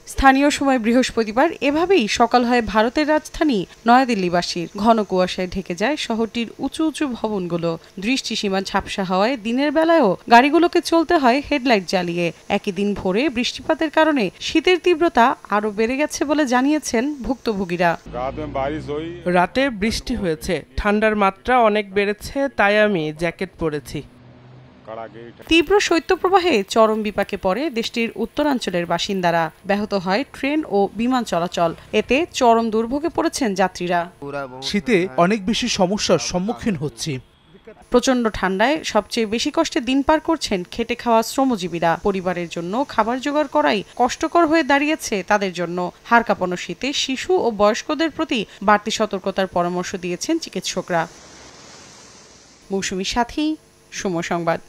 স্থানীয় সময় বৃহস্পতিবার এভাবেই সকাল হয় ভারতের রাজধানী নয়াদিল্লিবাসীর। ঘন কুয়াশায় ঢেকে যায় শহরটির উঁচু উঁচু ভবনগুলো। দৃষ্টিসীমা ঝাপসা হওয়ায় দিনের বেলায়ও গাড়িগুলোকে চলতে হয় হেডলাইট জ্বালিয়ে। একই দিন ভোরে বৃষ্টিপাতের কারণে শীতের তীব্রতা আরও বেড়ে গেছে বলে জানিয়েছেন ভুক্তভোগীরা। রাতে বৃষ্টি হয়েছে, ঠান্ডার মাত্রা অনেক বেড়েছে, তাই আমি জ্যাকেট পরেছি। তীব্র শৈত্যপ্রবাহে চরম বিপাকে পড়ে দেশটির উত্তরাঞ্চলের বাসিন্দারা। ব্যাহত হয় ট্রেন ও বিমান চলাচল। এতে চরম দুর্ভোগে পড়েছেন যাত্রীরা। শীতে অনেক বেশি সমস্যার সম্মুখীন হচ্ছি। প্রচণ্ড ঠান্ডায় সবচেয়ে বেশি কষ্টে দিন পার করছেন খেটে খাওয়া শ্রমজীবীরা। পরিবারের জন্য খাবার জোগাড় করাই কষ্টকর হয়ে দাঁড়িয়েছে তাদের জন্য। হাড় কাঁপানো শীতে শিশু ও বয়স্কদের প্রতি বাড়তি সতর্কতার পরামর্শ দিয়েছেন চিকিৎসকরা। মৌসুমী সাথী, সময় সংবাদ।